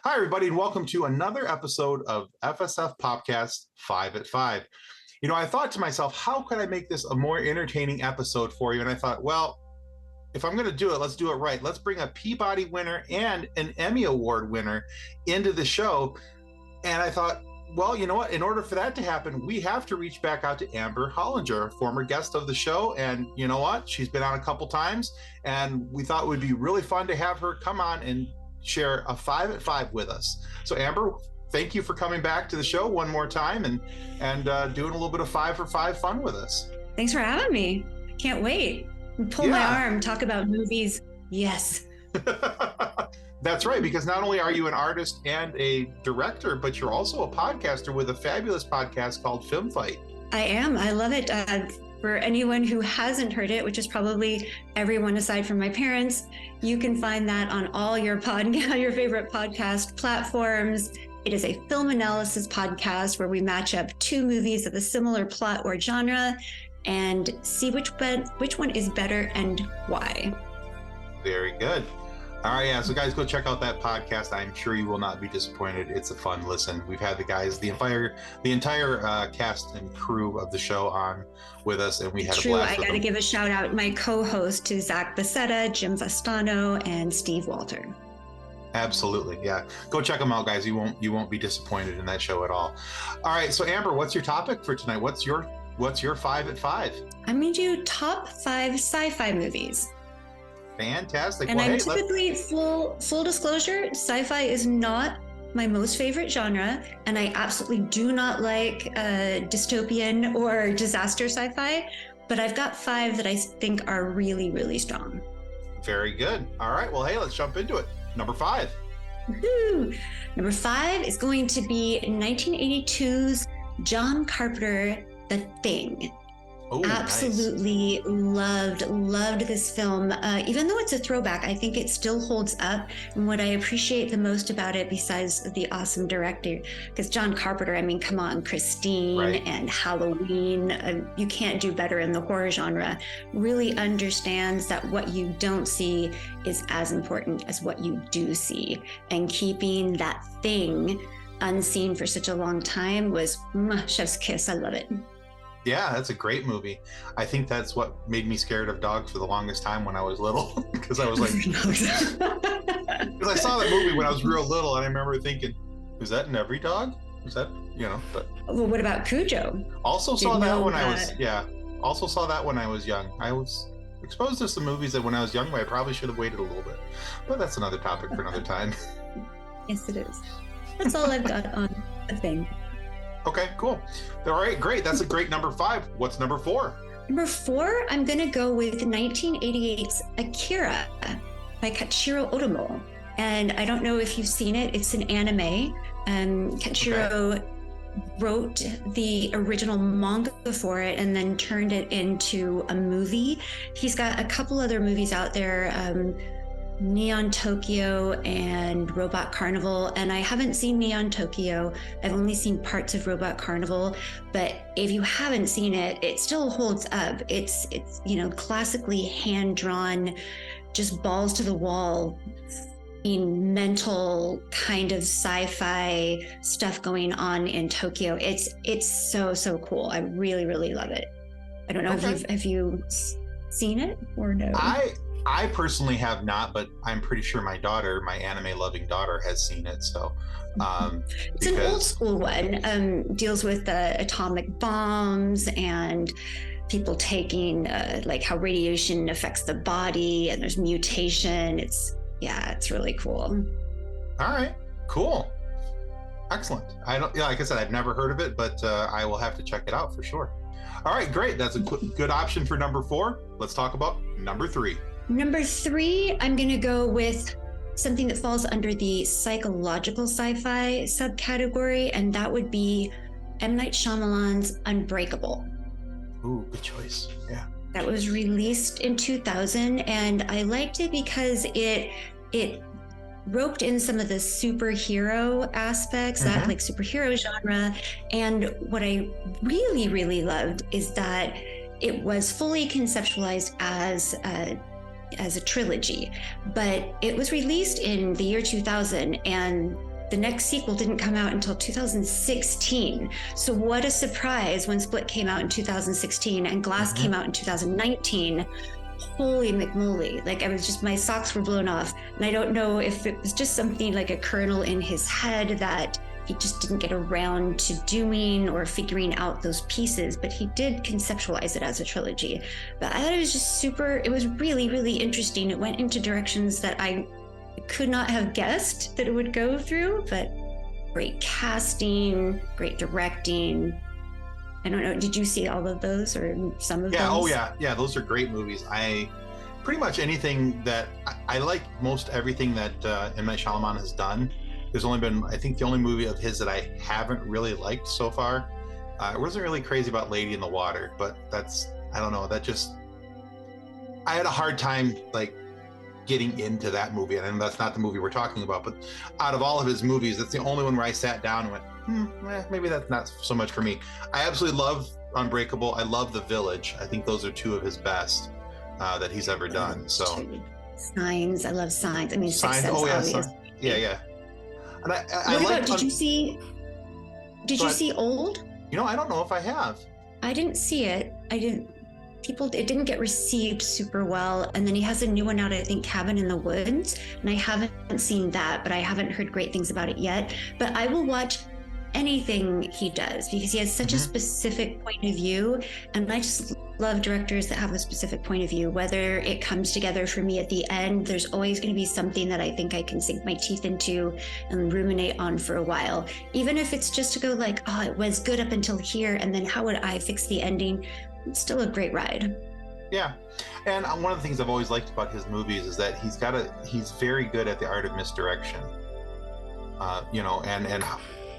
Hi, everybody, and welcome to another episode of FSF PopCast 5 at 5. I thought to myself, how could I make this a more entertaining episode for you? And I thought, well, if I'm going to do it, let's do it right. Let's bring a Peabody winner and an Emmy Award winner into the show. And I thought, well, you know what? In order for that to happen, we have to reach back out to Amber Hollinger, a former guest of the show. And you know what? She's been on a couple times, and we thought it would be really fun to have her come on and share a 5 at 5 with us. So Amber, thank you for coming back to the show one more time and doing a little bit of 5 for 5 fun with us. Thanks for having me. I can't wait. Pull my arm, talk about movies. Yes. That's right, because not only are you an artist and a director, but you're also a podcaster with a fabulous podcast called Film Fight. I am. I love it. For anyone who hasn't heard it, which is probably everyone aside from my parents, you can find that on all your favorite podcast platforms. It is a film analysis podcast where we match up two movies of a similar plot or genre and see which one is better and why. Very good. All right, yeah. So guys, go check out that podcast. I'm sure you will not be disappointed. It's a fun listen. We've had the guys, the entire cast and crew of the show on with us, and we had a blast. I got to give a shout out my co-host to Zach Becerra, Jim Vastano, and Steve Walter. Absolutely, yeah. Go check them out, guys. You won't be disappointed in that show at all. All right, so Amber, what's your topic for tonight? What's your 5 at 5? I'm going to do top 5 sci-fi movies. Fantastic. And well, I'm typically, full disclosure, sci-fi is not my most favorite genre, and I absolutely do not like dystopian or disaster sci-fi, but I've got 5 that I think are really, really strong. Very good. All right, well, hey, let's jump into it. Number 5. Woo-hoo. Number 5 is going to be 1982's John Carpenter, The Thing. Oh, absolutely nice. loved this film. Even though it's a throwback, I think it still holds up. And what I appreciate the most about it, besides the awesome director, because John Carpenter, I mean, come on, Christine and Halloween, you can't do better in the horror genre, really understands that what you don't see is as important as what you do see. And keeping that thing unseen for such a long time was chef's kiss. I love it. Yeah, that's a great movie. I think that's what made me scared of dogs for the longest time when I was little, because I was like, because I saw that movie when I was real little, and I remember thinking, is that in every dog? Is that, but. Well, what about Cujo? Also saw that when I was young. I was exposed to some movies that when I was young, I probably should have waited a little bit, but that's another topic for another time. Yes, it is. That's all I've got on The Thing. Okay, cool. All right, great. That's a great number 5. What's number 4? Number 4, I'm going to go with 1988's Akira by Katsuhiro Otomo. And I don't know if you've seen it. It's an anime. Katsuhiro wrote the original manga for it and then turned it into a movie. He's got a couple other movies out there, Neon Tokyo and Robot Carnival, and I haven't seen Neon Tokyo. I've only seen parts of Robot Carnival, but if you haven't seen it, it still holds up. It's classically hand-drawn, just balls to the wall, mental kind of sci-fi stuff going on in Tokyo. It's so cool. I really, really love it. I don't know if you've seen it or no. I personally have not, but I'm pretty sure my daughter, my anime-loving daughter, has seen it. So, it's an old school one. Deals with atomic bombs and people taking like how radiation affects the body, and there's mutation. It's really cool. All right, cool, excellent. Like I said, I've never heard of it, but I will have to check it out for sure. All right, great. That's a good option for number 4. Let's talk about number 3. Number 3, I'm going to go with something that falls under the psychological sci-fi subcategory, and that would be M. Night Shyamalan's Unbreakable. Ooh, good choice. Yeah. That was released in 2000, and I liked it because it roped in some of the superhero aspects, that like superhero genre. And what I really, really loved is that it was fully conceptualized as a trilogy, but it was released in the year 2000, and the next sequel didn't come out until 2016. So what a surprise when Split came out in 2016 and Glass came out in 2019. Holy McMoly. Like, I was just, my socks were blown off. And I don't know if it was just something like a kernel in his head that he just didn't get around to doing or figuring out those pieces, but he did conceptualize it as a trilogy. But I thought it was just it was really, really interesting. It went into directions that I could not have guessed that it would go through, but great casting, great directing. I don't know, did you see all of those or some of those? Oh yeah, those are great movies. I pretty much anything that I like most everything that M. Night Shyamalan has done. There's only been, I think the only movie of his that I haven't really liked so far. I wasn't really crazy about Lady in the Water, but that's, I don't know, that just, I had a hard time like getting into that movie, and that's not the movie we're talking about, but out of all of his movies, that's the only one where I sat down and went, maybe that's not so much for me. I absolutely love Unbreakable. I love The Village. I think those are two of his best that he's ever done. So Signs, I love Signs. I mean, Signs. Yeah. And I what like. About, did you see Old? I don't know if I have. I didn't see it. It didn't get received super well. And then he has a new one out, I think, Cabin in the Woods. And I haven't seen that, but I haven't heard great things about it yet. But I will watch anything he does because he has such a specific point of view. And I just love directors that have a specific point of view. Whether it comes together for me at the end, there's always going to be something that I think I can sink my teeth into and ruminate on for a while. Even if it's just to go like, oh, it was good up until here, and then how would I fix the ending? It's still a great ride. Yeah. And one of the things I've always liked about his movies is that he's very good at the art of misdirection. And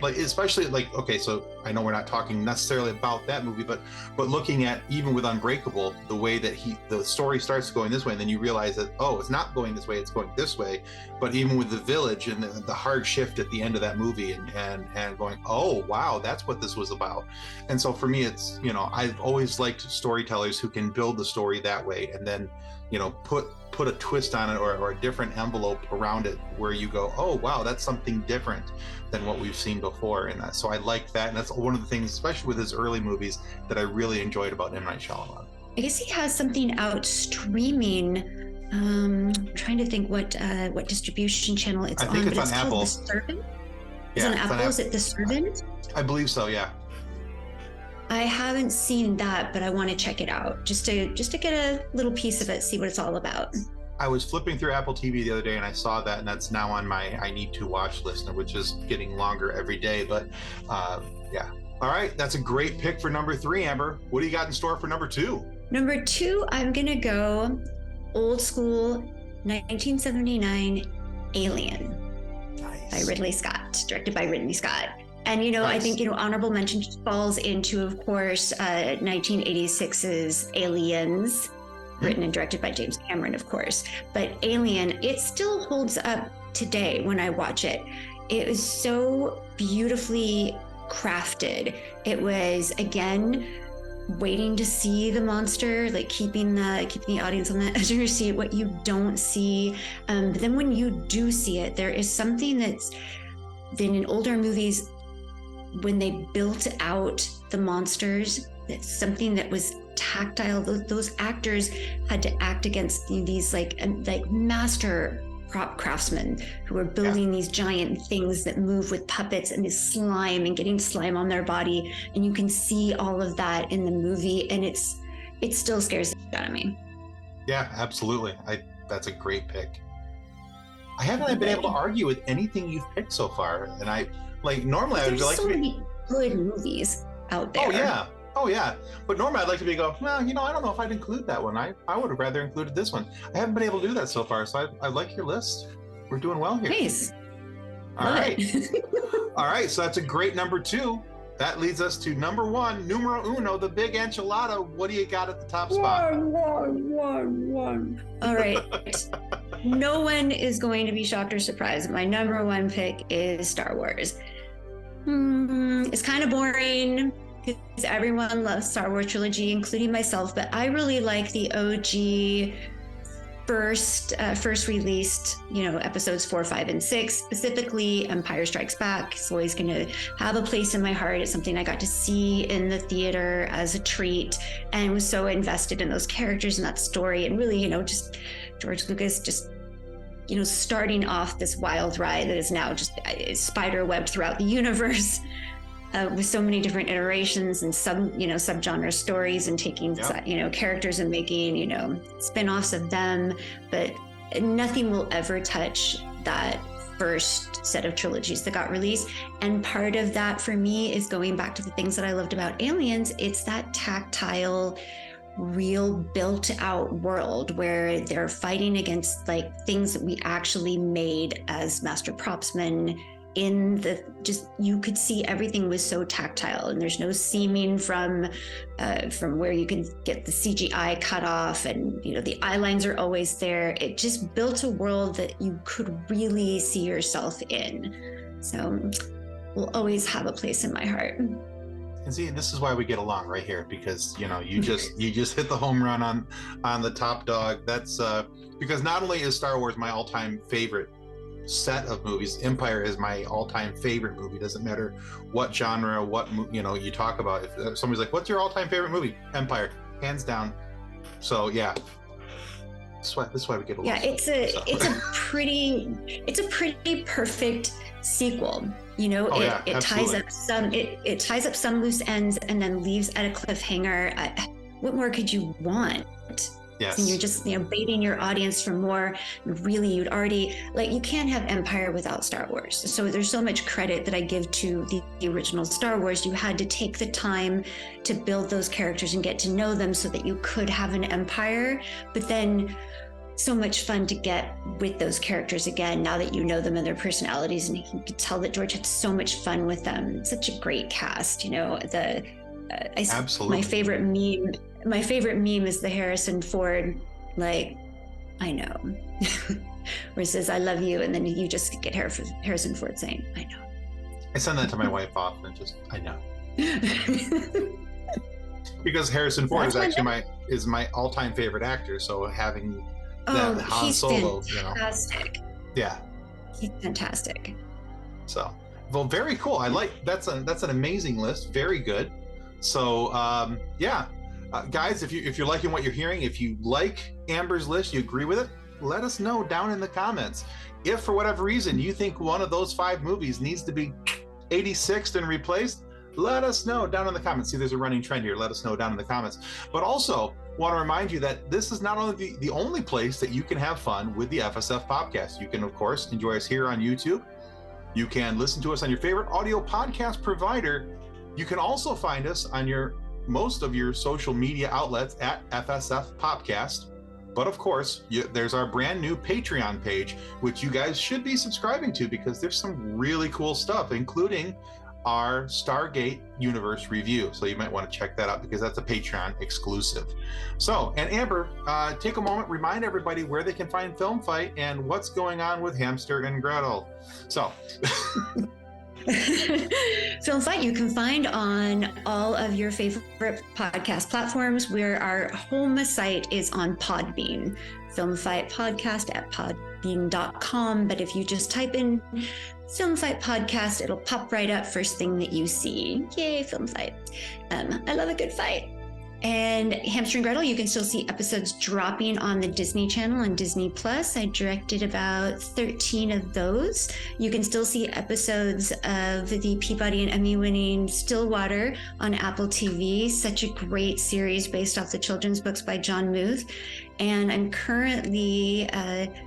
like, especially like, okay, so I know we're not talking necessarily about that movie, but looking at, even with Unbreakable, the way that the story starts going this way, and then you realize that, oh, it's not going this way, it's going this way. But even with The Village and the hard shift at the end of that movie and going, oh, wow, that's what this was about. And so for me, it's, I've always liked storytellers who can build the story that way and then, put a twist on it or a different envelope around it where you go, oh, wow, that's something different than what we've seen before. And so I like that. And that's one of the things, especially with his early movies, that I really enjoyed about M. Night Shyamalan. I guess he has something out streaming. I'm trying to think what distribution channel it's on. I think it's on Apple. The Servant? It's on Apple. Is it The Servant? I believe so, yeah. I haven't seen that, but I want to check it out just to get a little piece of it, see what it's all about. I was flipping through Apple TV the other day and I saw that, and that's now on my I need to watch list, which is getting longer every day. But yeah. All right, that's a great pick for number 3, Amber. What do you got in store for number 2? Number 2, I'm gonna go old school 1979 Alien. Nice. By Ridley Scott, directed by Ridley Scott. And, nice. I think, honorable mention falls into, of course, 1986's Aliens, written and directed by James Cameron, of course. But Alien, it still holds up today when I watch it. It was so beautifully crafted. It was, again, waiting to see the monster, like keeping the audience on the edge of your seat, what you don't see. But then when you do see it, there is something that's been in older movies when they built out the monsters, it's something that was tactile. Those actors had to act against these like master prop craftsmen who were building these giant things that move with puppets and this slime and getting slime on their body. And you can see all of that in the movie, and it still scares the shit out of me. Yeah, absolutely. That's a great pick. I haven't been able to argue with anything you've picked so far, and normally I would like so many good movies out there. Oh yeah. But normally I'd like to well, I don't know if I'd include that one. I would have rather included this one. I haven't been able to do that so far, so I like your list. We're doing well here. Nice. All right. All right, so that's a great number 2. That leads us to number 1, numero uno, the big enchilada. What do you got at the top spot? One. All right. No one is going to be shocked or surprised. My number 1 pick is Star Wars. It's kind of boring because everyone loves Star Wars trilogy, including myself, but I really like the OG first released, episodes 4, 5, and 6, specifically Empire Strikes Back. It's always going to have a place in my heart. It's something I got to see in the theater as a treat, and was so invested in those characters and that story. And really, just George Lucas just, starting off this wild ride that is now just spider-webbed throughout the universe. With so many different iterations and subgenre stories, and taking characters and making spin-offs of them, but nothing will ever touch that first set of trilogies that got released. And part of that for me is going back to the things that I loved about Aliens. It's that tactile, real built out world where they're fighting against things that we actually made as master propsmen. You could see everything was so tactile, and there's no seaming from where you can get the CGI cut off, and the eye lines are always there. It just built a world that you could really see yourself in. So will always have a place in my heart. And see, this is why we get along right here, because you just hit the home run on the top dog. That's because not only is Star Wars my all-time favorite set of movies, Empire is my all-time favorite movie. Doesn't matter what genre, what you talk about. If somebody's like, "What's your all-time favorite movie?" Empire, hands down. So yeah, that's why we get along. Yeah, it's a pretty perfect sequel. It ties up some loose ends and then leaves at a cliffhanger. What more could you want? Yes. And you're just, baiting your audience for more. Really, you'd already, you can't have Empire without Star Wars. So there's so much credit that I give to the original Star Wars. You had to take the time to build those characters and get to know them so that you could have an Empire. But then so much fun to get with those characters again, now that you know them and their personalities. And you could tell that George had so much fun with them. Such a great cast, Absolutely. My favorite meme is the Harrison Ford, I know, where it says, "I love you," and then you just get Harrison Ford saying, "I know." I send that to my wife often, and just, I know. Because Harrison Ford is actually my all-time favorite actor, so having that Han Solo, fantastic. Yeah. He's fantastic. So, well, very cool. That's an amazing list. Very good. So, guys, if you're liking what you're hearing, if you like Amber's list, you agree with it, let us know down in the comments. If for whatever reason you think one of those 5 movies needs to be 86th and replaced, let us know down in the comments. See, there's a running trend here. Let us know down in the comments. But also want to remind you that this is not only the only place that you can have fun with the FSF PopCast. You can, of course, enjoy us here on YouTube. You can listen to us on your favorite audio podcast provider. You can also find us on most of your social media outlets at FSF PopCast. But of course, there's our brand new Patreon page, which you guys should be subscribing to, because there's some really cool stuff, including our Stargate universe review. So you might want to check that out, because that's a Patreon exclusive. So, and Amber, take a moment, remind everybody where they can find Film Fight and what's going on with Hamster and Gretel. So... Film Fight you can find on all of your favorite podcast platforms, where our home site is on Podbean. Film Fight Podcast at podbean.com. But if you just type in Film Fight Podcast, it'll pop right up first thing that you see. Yay, Film Fight. I love a good fight. And Hamster and Gretel, you can still see episodes dropping on the Disney Channel and Disney Plus. I directed about 13 of those. You can still see episodes of the Peabody and Emmy winning Stillwater on Apple TV. Such a great series based off the children's books by John Muth. And I'm currently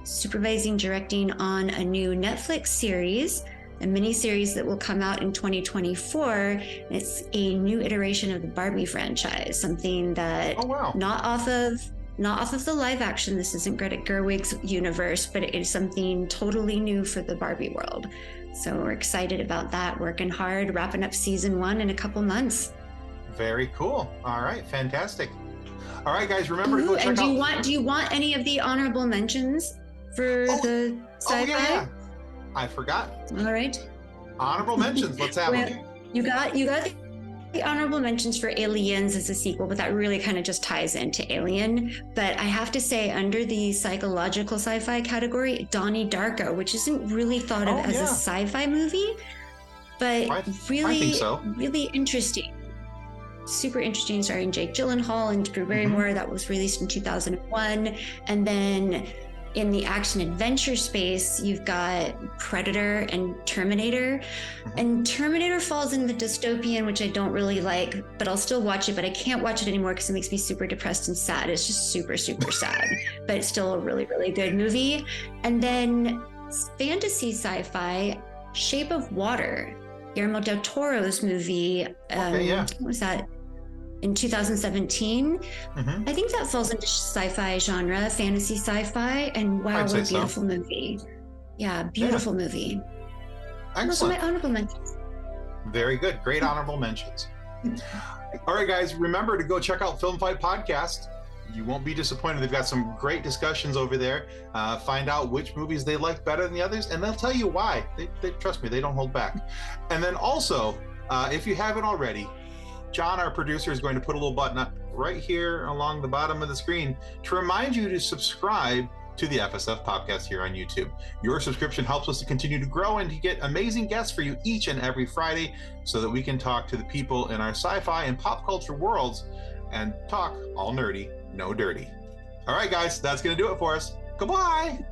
supervising directing on a new Netflix series, a mini-series that will come out in 2024. It's a new iteration of the Barbie franchise, something that not off of the live action. This isn't Greta Gerwig's universe, but it is something totally new for the Barbie world. So we're excited about that, working hard, wrapping up season 1 in a couple months. Very cool. All right, fantastic. All right, guys, remember to go check out... Do you want any of the honorable mentions for the SciFi? Yeah. I forgot. All right. Honorable mentions. Let's have them. You got honorable mentions for Aliens as a sequel, but that really kind of just ties into Alien. But I have to say, under the psychological sci-fi category, Donnie Darko, which isn't really thought of as a sci-fi movie, but I really, think so. really interesting. Super interesting, starring Jake Gyllenhaal and Drew Barrymore. That was released in 2001. And then in the action adventure space, you've got Predator and Terminator. And Terminator falls in the dystopian, which I don't really like, but I'll still watch it, but I can't watch it anymore because it makes me super depressed and sad. It's just super, super sad, but it's still a really, really good movie. And then fantasy sci-fi, Shape of Water, Guillermo del Toro's movie. What was that? In 2017. I think that falls into sci-fi genre, fantasy sci-fi, and wow, what a beautiful movie. Yeah, beautiful movie. Excellent. Those are my honorable mentions. Very good. Great honorable mentions. All right, guys, remember to go check out Film Fight Podcast. You won't be disappointed. They've got some great discussions over there. Find out which movies they like better than the others, and they'll tell you why. They trust me, they don't hold back. And then also, if you haven't already, John, our producer, is going to put a little button up right here along the bottom of the screen to remind you to subscribe to the FSF Podcast here on YouTube. Your subscription helps us to continue to grow and to get amazing guests for you each and every Friday so that we can talk to the people in our sci-fi and pop culture worlds and talk all nerdy, no dirty. All right, guys, that's going to do it for us. Goodbye.